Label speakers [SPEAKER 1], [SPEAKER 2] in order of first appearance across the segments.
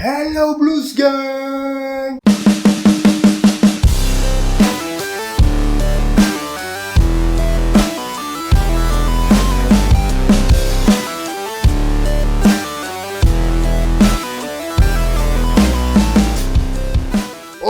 [SPEAKER 1] Hello Blues Gang.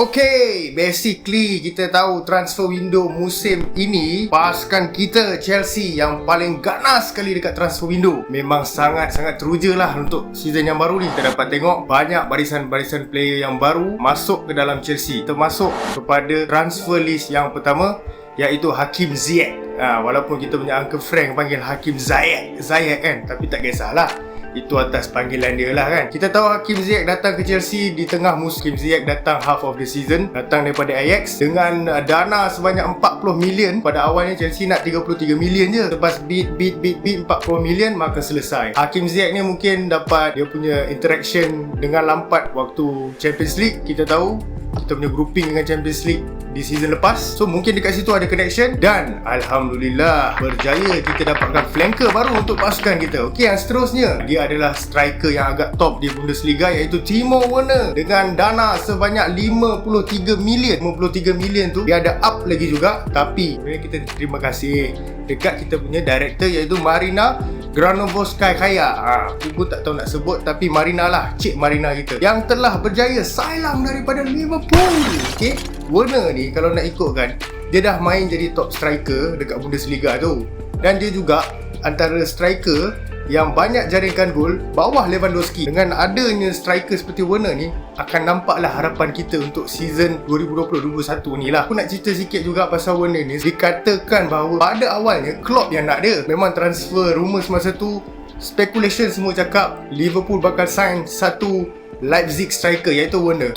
[SPEAKER 1] Okay, basically kita tahu transfer window musim ini pasukan kita Chelsea yang paling ganas sekali dekat transfer window. Memang sangat-sangat teruja lah untuk season yang baru ni. Kita dapat tengok banyak barisan-barisan player yang baru masuk ke dalam Chelsea. Termasuk kepada transfer list yang pertama, iaitu Hakim Ziyech. Walaupun kita punya Uncle Frank panggil Hakim Ziyech kan, tapi tak kisahlah. Itu atas panggilan dia lah kan. Kita tahu Hakim Ziyech datang ke Chelsea di tengah musim. Hakim Ziyech datang half of the season, datang daripada Ajax dengan dana sebanyak 40 million. Pada awalnya Chelsea nak 33 million je. Lepas beat 40 million, maka selesai. Hakim Ziyech ni mungkin dapat dia punya interaction dengan Lampard waktu Champions League. Kita tahu kita punya grouping dengan Champions League di season lepas. So mungkin dekat situ ada connection. Dan Alhamdulillah berjaya kita dapatkan flanker baru untuk pasukan kita. Okey, yang seterusnya dia adalah striker yang agak top di Bundesliga, iaitu Timo Werner. Dengan dana sebanyak 53 million. 53 million tu dia ada up lagi juga. Tapi sebenarnya kita terima kasih dekat kita punya director, iaitu Marina Granovskaya. Aku pun tak tahu nak sebut, tapi Marina lah, Cik Marina kita, yang telah berjaya sign daripada Liverpool. Okay, Werner ni kalau nak ikutkan, dia dah main jadi top striker dekat Bundesliga tu. Dan dia juga antara striker yang banyak jaringkan gol bawah Lewandowski. Dengan adanya striker seperti Werner ni, akan nampaklah harapan kita untuk season 2020-2021 ni lah. Aku nak cerita sikit juga pasal Werner ni. Dikatakan bahawa pada awalnya Klopp yang nak dia. Memang transfer rumours masa tu, speculation semua cakap Liverpool bakal sign satu Leipzig striker, iaitu Werner.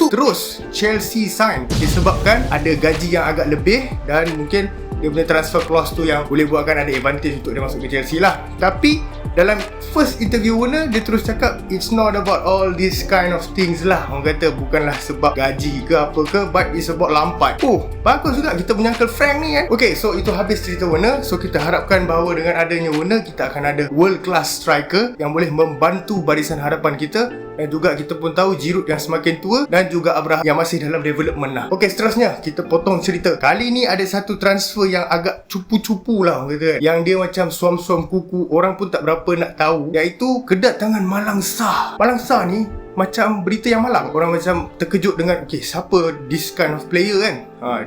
[SPEAKER 1] Terus Chelsea sign disebabkan ada gaji yang agak lebih dan mungkin dia punya transfer clause tu yang boleh buatkan ada advantage untuk dia masuk ke Chelsea lah. Tapi dalam first interview Werner, dia terus cakap it's not about all this kind of things lah. Orang kata bukanlah sebab gaji ke apa ke, but it's about Lampard. Bagus juga kita punya Uncle Frank ni kan. Okay, so itu habis cerita Werner. So kita harapkan bahawa dengan adanya Werner, kita akan ada world class striker yang boleh membantu barisan hadapan kita. Dan juga kita pun tahu Giroud yang semakin tua, dan juga Abraham yang masih dalam development lah. Okay, seterusnya kita potong cerita. Kali ni ada satu transfer yang agak cupu-cupu lah orang kata, yang dia macam suam-suam kuku, orang pun tak berapa nak tahu, iaitu kedatangan Malang Sarr. Malang Sarr ni macam berita yang malang. Orang macam terkejut dengan okay, siapa this kind of player kan.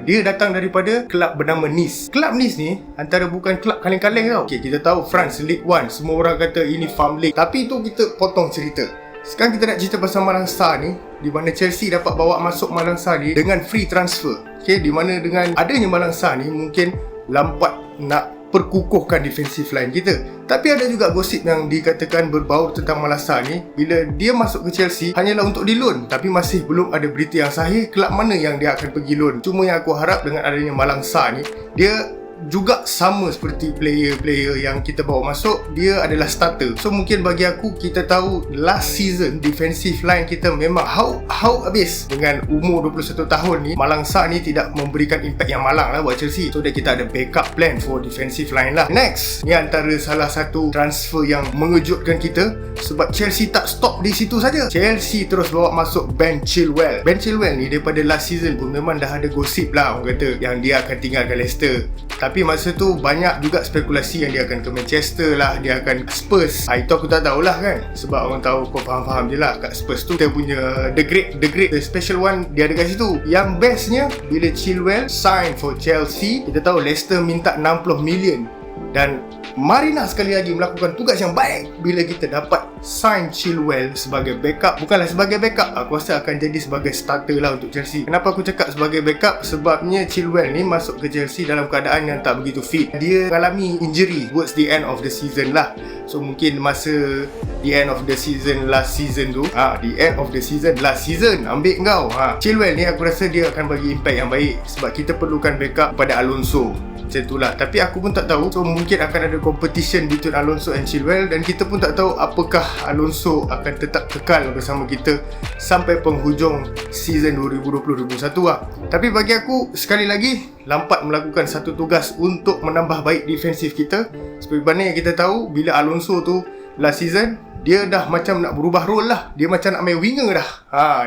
[SPEAKER 1] Dia datang daripada kelab bernama Nice. Kelab Nice ni antara bukan kelab kaleng-kaleng tau. Okay, kita tahu France League 1, semua orang kata ini farm league. Tapi tu kita potong cerita. Sekarang kita nak cerita pasal Malang Sarr ni, di mana Chelsea dapat bawa masuk Malang Sarr ni dengan free transfer. Okay, di mana dengan adanya Malang Sarr ni, mungkin Lampard nak perkukuhkan defensive line kita. Tapi ada juga gosip yang dikatakan berbau tentang Malang Sarr ni, bila dia masuk ke Chelsea hanyalah untuk di loan. Tapi masih belum ada berita yang sahih kelab mana yang dia akan pergi loan. Cuma yang aku harap dengan adanya Malang Sarr ni, dia juga sama seperti player-player yang kita bawa masuk, dia adalah starter. So mungkin bagi aku, kita tahu last season defensive line kita memang how habis. Dengan umur 21 tahun ni, Malang Sarr ni tidak memberikan impact yang malang lah buat Chelsea. So kita ada backup plan for defensive line lah. Next, ni antara salah satu transfer yang mengejutkan kita, sebab Chelsea tak stop di situ saja. Chelsea terus bawa masuk Ben Chilwell. Ben Chilwell ni daripada last season pun memang dah ada gosip lah orang kata yang dia akan tinggalkan Leicester. Tapi masa tu banyak juga spekulasi yang dia akan ke Manchester lah, dia akan ke Spurs. Itu aku tak tahulah kan, sebab orang tahu kau faham-faham je lah. Kat Spurs tu kita punya the great, the special one, dia ada kat situ. Yang bestnya, bila Chilwell sign for Chelsea, kita tahu Leicester minta 60 million. Dan Marina sekali lagi melakukan tugas yang baik bila kita dapat sign Chilwell sebagai backup. Bukanlah sebagai backup, aku rasa akan jadi sebagai starter lah untuk Chelsea. Kenapa aku cakap sebagai backup? Sebabnya Chilwell ni masuk ke Chelsea dalam keadaan yang tak begitu fit. Dia mengalami injury towards the end of the season lah. So mungkin masa the end of the season last season tu, the end of the season last season, ambil kau. Chilwell ni aku rasa dia akan bagi impact yang baik, sebab kita perlukan backup pada Alonso. Macam itulah. Tapi aku pun tak tahu. So mungkin akan ada competition between Alonso and Chilwell, dan kita pun tak tahu apakah Alonso akan tetap kekal bersama kita sampai penghujung season 2020-2021 lah. Tapi bagi aku, sekali lagi, Lampard melakukan satu tugas untuk menambah baik defensif kita. Seperti mana yang kita tahu, bila Alonso tu last season dia dah macam nak berubah role lah. Dia macam nak main winger dah.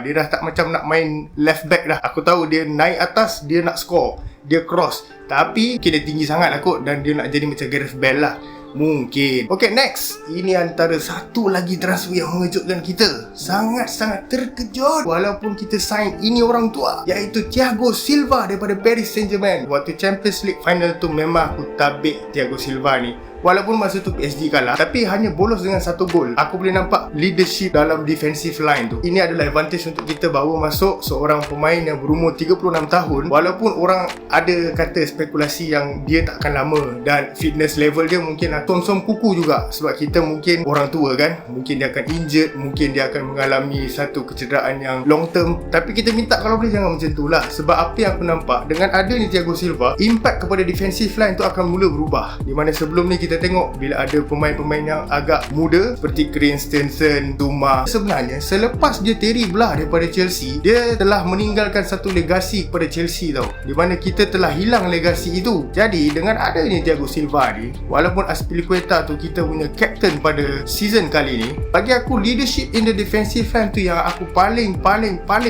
[SPEAKER 1] Dia dah tak macam nak main left back dah. Aku tahu dia naik atas, dia nak score, dia cross, tapi dia tinggi sangat lah kot, dan dia nak jadi macam Gareth Bale lah. Mungkin. Okay, next. Ini antara satu lagi transfer yang mengejutkan kita. Sangat-sangat terkejut walaupun kita sign ini orang tua, iaitu Thiago Silva daripada Paris Saint-Germain. Waktu Champions League final tu memang aku tabik Thiago Silva ni. Walaupun masa tu PSG kalah, tapi hanya bolos dengan 1 gol. Aku boleh nampak leadership dalam defensive line tu. Ini adalah advantage untuk kita bawa masuk seorang pemain yang berumur 36 tahun. Walaupun orang ada kata spekulasi yang dia takkan lama, dan fitness level dia mungkin som-som kuku juga. Sebab kita mungkin orang tua kan, mungkin dia akan injured, mungkin dia akan mengalami satu kecederaan yang long term. Tapi kita minta kalau boleh jangan macam tu lah. Sebab apa yang aku nampak, dengan adanya Thiago Silva, impact kepada defensive line tu akan mula berubah. Di mana sebelum ni kita tengok bila ada pemain-pemain yang agak muda seperti Christensen, Zuma, sebenarnya selepas dia Terry belah daripada Chelsea, dia telah meninggalkan satu legasi kepada Chelsea tau, di mana kita telah hilang legasi itu. Jadi dengan adanya Thiago Silva ni, walaupun Azpilicueta tu kita punya captain pada season kali ni, bagi aku leadership in the defensive line tu yang aku paling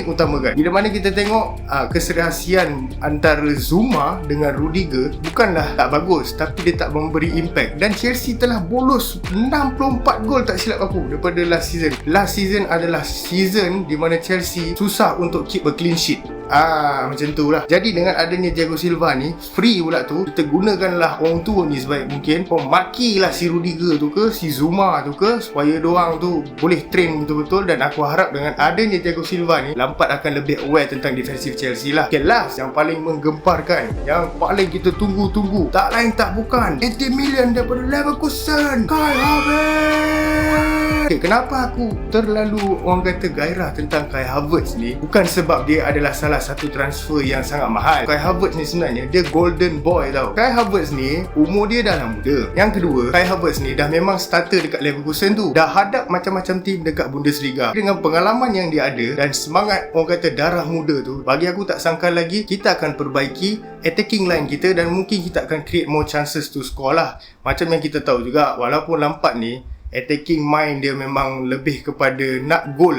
[SPEAKER 1] utamakan. Bila mana kita tengok keserasian antara Zuma dengan Rudiger bukanlah tak bagus, tapi dia tak memberi impact. Dan Chelsea telah bolos 64 gol tak silap aku daripada last season. Last season adalah season di mana Chelsea susah untuk keep a clean sheet. Macam tu lah. Jadi dengan adanya Thiago Silva ni, free pula tu, kita gunakanlah orang tua ni sebaik mungkin. Makilah si Rudiger tu ke, si Zuma tu ke, supaya diorang tu boleh train betul-betul. Dan aku harap dengan adanya Thiago Silva ni, Lampard akan lebih aware tentang defensive Chelsea lah. Okay, last yang paling menggemparkan, yang paling kita tunggu-tunggu, tak lain tak bukan 80 million daripada Leverkusen, Kai Havertz. Okay, kenapa aku terlalu orang kata gairah tentang Kai Havertz ni? Bukan sebab dia adalah salah satu transfer yang sangat mahal. Kai Havertz ni sebenarnya dia golden boy tau. Kai Havertz ni umur dia dah muda. Yang kedua, Kai Havertz ni dah memang starter dekat Leverkusen tu. Dah hadap macam-macam tim dekat Bundesliga. Dengan pengalaman yang dia ada dan semangat orang kata darah muda tu, bagi aku tak sangka lagi kita akan perbaiki attacking line kita, dan mungkin kita akan create more chances to score lah. Macam yang kita tahu juga, walaupun Lampard ni attacking mind dia memang lebih kepada nak gol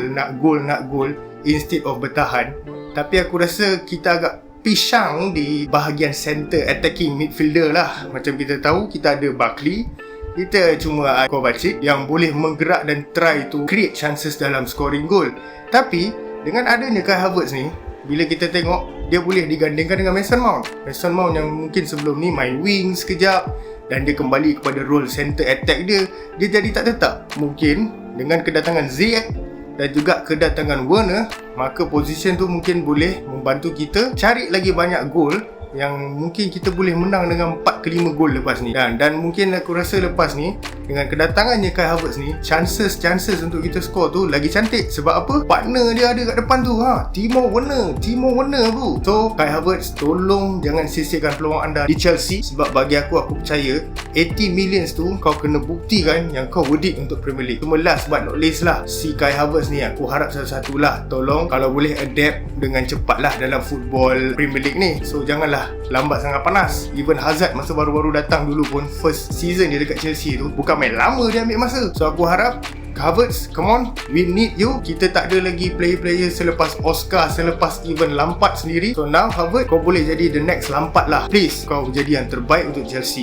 [SPEAKER 1] instead of bertahan, tapi aku rasa kita agak pisang di bahagian center attacking midfielder lah. Macam kita tahu, kita ada Barkley, kita cuma ada Kovacic yang boleh menggerak dan try to create chances dalam scoring goal. Tapi dengan adanya Kai Havertz ni, bila kita tengok, dia boleh digandingkan dengan Mason Mount. Mason Mount yang mungkin sebelum ni main wing sekejap, dan dia kembali kepada role center attack dia jadi tak tetap. Mungkin dengan kedatangan Ziyech dan juga kedatangan Werner, maka position tu mungkin boleh membantu kita cari lagi banyak gol, yang mungkin kita boleh menang dengan 4 ke 5 gol lepas ni. Dan mungkin aku rasa lepas ni, dengan kedatangannya Kai Havertz ni, chances untuk kita score tu lagi cantik. Sebab apa? Partner dia ada kat depan tu, Timo Werner tu. So Kai Havertz, tolong jangan sisihkan peluang anda di Chelsea. Sebab bagi aku percaya 80 millions tu kau kena buktikan yang kau worth it untuk Premier League. Cuma last but not least lah, si Kai Havertz ni aku harap satu-satulah, tolong kalau boleh adapt dengan cepat lah dalam football Premier League ni. So janganlah lambat sangat panas. Even Hazard masa baru-baru datang dulu pun, first season dia dekat Chelsea tu, bukan main lama dia ambil masa. So aku harap Havertz, come on, we need you. Kita tak ada lagi player-player selepas Oscar, selepas even Lampard sendiri. So now Havertz, kau boleh jadi the next Lampard lah. Please, kau jadi yang terbaik untuk Chelsea.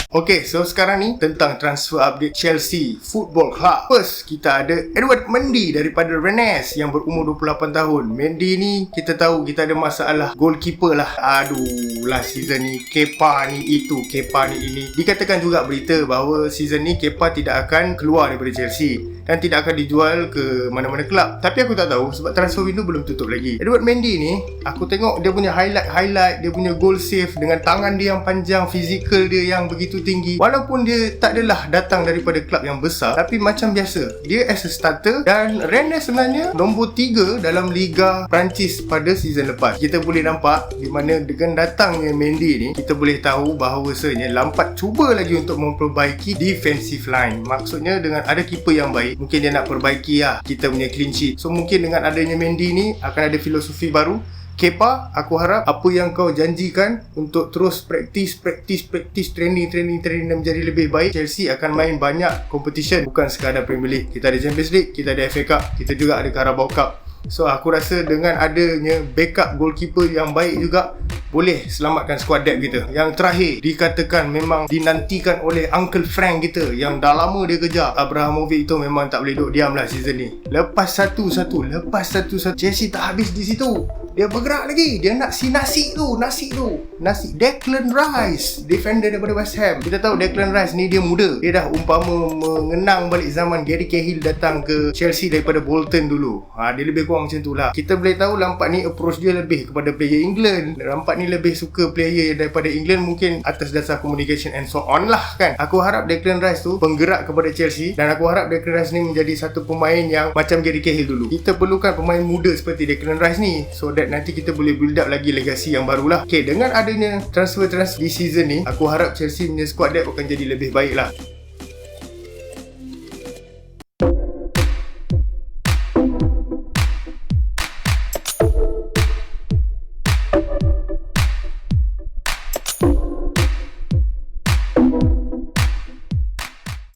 [SPEAKER 1] Okay, so sekarang ni tentang transfer update Chelsea Football Club. First, kita ada Edouard Mendy daripada Rennes yang berumur 28 tahun. Mendy ni kita tahu kita ada masalah goalkeeper lah. Aduh, last season ni Kepa ni itu, Kepa ni ini. Dikatakan juga berita bahawa season ni Kepa tidak akan keluar daripada Chelsea dan tidak akan dijual ke mana-mana kelab. Tapi aku tak tahu sebab transfer window belum tutup lagi. Edouard Mendy ni, aku tengok dia punya highlight, dia punya goal save dengan tangan dia yang panjang, fizikal dia yang begitu tinggi. Walaupun dia tak adalah datang daripada kelab yang besar, tapi macam biasa, dia as a starter. Dan Rennes sebenarnya nombor 3 dalam Liga Perancis pada season lepas. Kita boleh nampak di mana dengan datangnya Mendy ni, kita boleh tahu bahawasanya Lampard cuba lagi untuk memperbaiki defensive line. Maksudnya dengan ada keeper yang baik, mungkin dia nak perbaiki lah kita punya clean sheet. So mungkin dengan adanya Mendy ni akan ada filosofi baru Kepa, aku harap apa yang kau janjikan untuk terus praktis, training dan menjadi lebih baik. Chelsea akan main banyak competition, bukan sekadar Premier League. Kita ada Champions League, kita ada FA Cup, kita juga ada Carabao Cup. So aku rasa dengan adanya backup goalkeeper yang baik juga boleh selamatkan squad depth kita. Yang terakhir dikatakan memang dinantikan oleh Uncle Frank kita yang dah lama dia kejar. Abramovich tu memang tak boleh duduk diam lah season ni. Lepas satu Chelsea tak habis di situ. Dia bergerak lagi. Dia nak si nasi Declan Rice, defender daripada West Ham. Kita tahu Declan Rice ni dia muda. Dia dah umpama mengenang balik zaman Gary Cahill datang ke Chelsea daripada Bolton dulu. Dia lebih kurang macam tu lah. Kita boleh tahu Lampard ni approach dia lebih kepada player England. Lampard ni lebih suka player daripada England, mungkin atas dasar communication and so on lah kan. Aku harap Declan Rice tu penggerak kepada Chelsea, dan aku harap Declan Rice ni menjadi satu pemain yang macam Gary Cahill dulu. Kita perlukan pemain muda seperti Declan Rice ni, so that nanti kita boleh build up lagi legasi yang barulah. Okay, dengan adanya transfer di season ni, aku harap Chelsea punya squad depth akan jadi lebih baik lah.